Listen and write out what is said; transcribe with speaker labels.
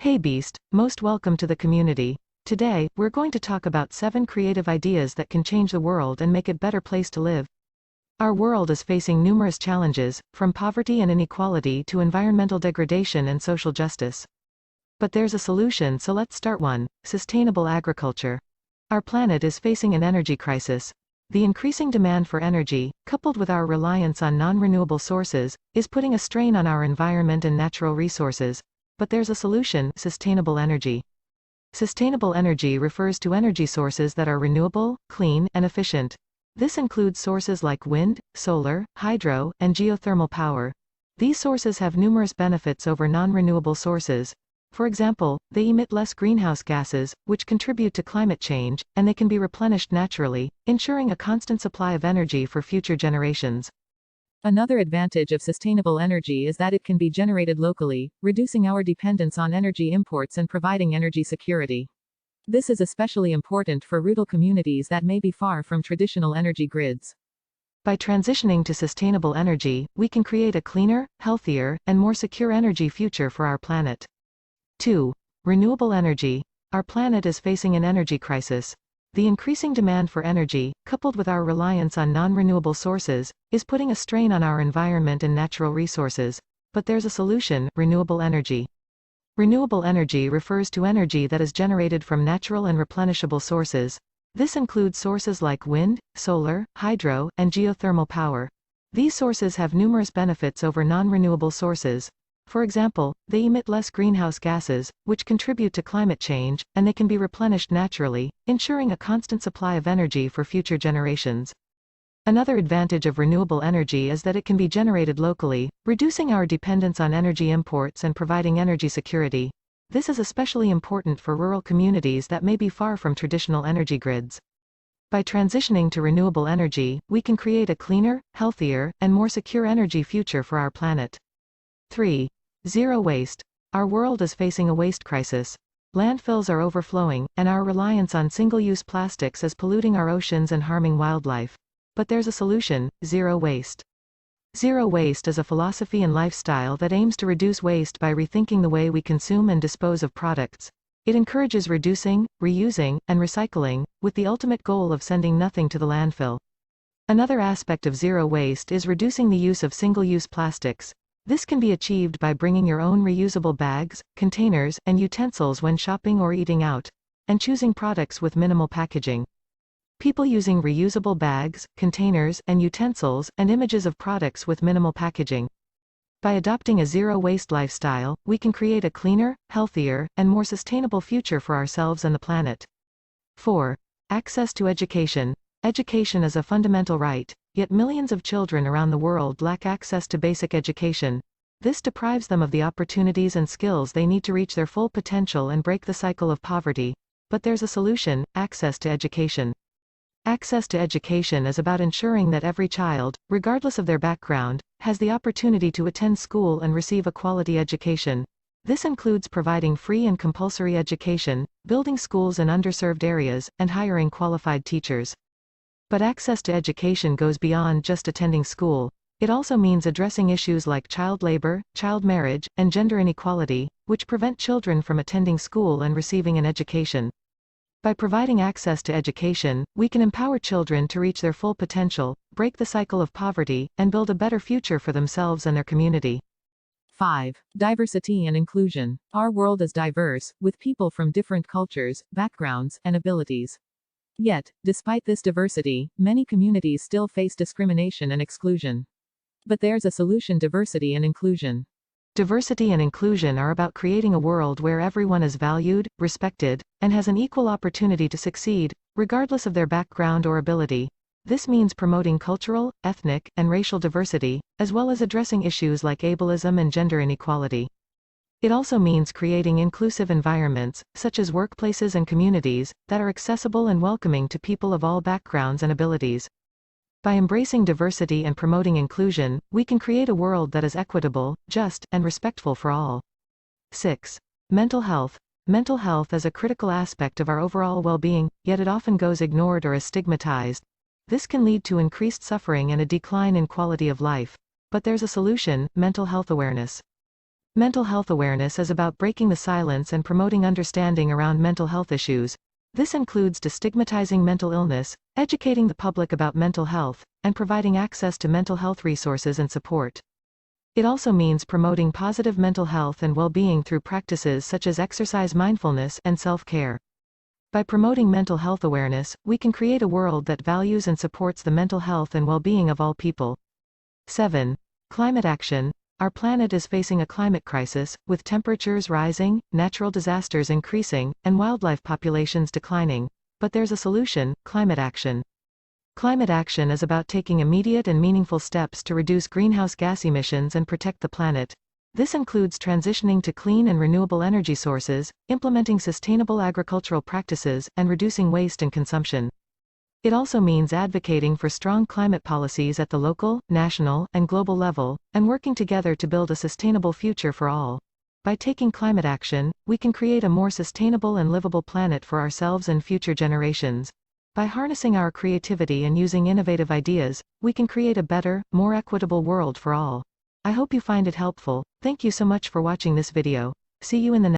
Speaker 1: Hey Beast, most welcome to the community. Today, we're going to talk about 7 creative ideas that can change the world and make it a better place to live. Our world is facing numerous challenges, from poverty and inequality to environmental degradation and social justice. But there's a solution, so let's start one: sustainable agriculture. Our planet is facing an energy crisis. The increasing demand for energy, coupled with our reliance on non-renewable sources, is putting a strain on our environment and natural resources. But there's a solution: sustainable energy. Sustainable energy refers to energy sources that are renewable, clean, and efficient. This includes sources like wind, solar, hydro, and geothermal power. These sources have numerous benefits over non-renewable sources. For example, they emit less greenhouse gases, which contribute to climate change, and they can be replenished naturally, ensuring a constant supply of energy for future generations.
Speaker 2: Another advantage of sustainable energy is that it can be generated locally, reducing our dependence on energy imports and providing energy security. This is especially important for rural communities that may be far from traditional energy grids.
Speaker 1: By transitioning to sustainable energy, we can create a cleaner, healthier, and more secure energy future for our planet. 2. Renewable energy. Our planet is facing an energy crisis. The increasing demand for energy, coupled with our reliance on non-renewable sources, is putting a strain on our environment and natural resources. But there's a solution: renewable energy. Renewable energy refers to energy that is generated from natural and replenishable sources. This includes sources like wind, solar, hydro, and geothermal power. These sources have numerous benefits over non-renewable sources. For example, they emit less greenhouse gases, which contribute to climate change, and they can be replenished naturally, ensuring a constant supply of energy for future generations. Another advantage of renewable energy is that it can be generated locally, reducing our dependence on energy imports and providing energy security. This is especially important for rural communities that may be far from traditional energy grids. By transitioning to renewable energy, we can create a cleaner, healthier, and more secure energy future for our planet. 3. Zero waste. Our world is facing a waste crisis. Landfills are overflowing, and our reliance on single-use plastics is polluting our oceans and harming wildlife. But there's a solution: zero waste. Zero waste is a philosophy and lifestyle that aims to reduce waste by rethinking the way we consume and dispose of products. It encourages reducing, reusing, and recycling, with the ultimate goal of sending nothing to the landfill. Another aspect of zero waste is reducing the use of single-use plastics. This can be achieved by bringing your own reusable bags, containers, and utensils when shopping or eating out, and choosing products with minimal packaging. People using reusable bags, containers, and utensils, and images of products with minimal packaging. By adopting a zero-waste lifestyle, we can create a cleaner, healthier, and more sustainable future for ourselves and the planet. 4. Access to education. Education is a fundamental right, yet millions of children around the world lack access to basic education. This deprives them of the opportunities and skills they need to reach their full potential and break the cycle of poverty. But there's a solution: access to education. Access to education is about ensuring that every child, regardless of their background, has the opportunity to attend school and receive a quality education. This includes providing free and compulsory education, building schools in underserved areas, and hiring qualified teachers. But access to education goes beyond just attending school. It also means addressing issues like child labor, child marriage, and gender inequality, which prevent children from attending school and receiving an education. By providing access to education, we can empower children to reach their full potential, break the cycle of poverty, and build a better future for themselves and their community.
Speaker 2: 5. Diversity and inclusion. Our world is diverse, with people from different cultures, backgrounds, and abilities. Yet, despite this diversity, many communities still face discrimination and exclusion. But there's a solution: diversity and inclusion.
Speaker 1: Diversity and inclusion are about creating a world where everyone is valued, respected, and has an equal opportunity to succeed, regardless of their background or ability. This means promoting cultural, ethnic, and racial diversity, as well as addressing issues like ableism and gender inequality. It also means creating inclusive environments, such as workplaces and communities, that are accessible and welcoming to people of all backgrounds and abilities. By embracing diversity and promoting inclusion, we can create a world that is equitable, just, and respectful for all. 6. Mental health. Mental health is a critical aspect of our overall well-being, yet it often goes ignored or is stigmatized. This can lead to increased suffering and a decline in quality of life. But there's a solution: mental health awareness. Mental health awareness is about breaking the silence and promoting understanding around mental health issues. This includes destigmatizing mental illness, educating the public about mental health, and providing access to mental health resources and support. It also means promoting positive mental health and well-being through practices such as exercise, mindfulness, and self-care. By promoting mental health awareness, we can create a world that values and supports the mental health and well-being of all people. 7. Climate action. Our planet is facing a climate crisis, with temperatures rising, natural disasters increasing, and wildlife populations declining. But there's a solution: climate action. Climate action is about taking immediate and meaningful steps to reduce greenhouse gas emissions and protect the planet. This includes transitioning to clean and renewable energy sources, implementing sustainable agricultural practices, and reducing waste and consumption. It also means advocating for strong climate policies at the local, national, and global level, and working together to build a sustainable future for all. By taking climate action, we can create a more sustainable and livable planet for ourselves and future generations. By harnessing our creativity and using innovative ideas, we can create a better, more equitable world for all. I hope you find it helpful. Thank you so much for watching this video. See you in the next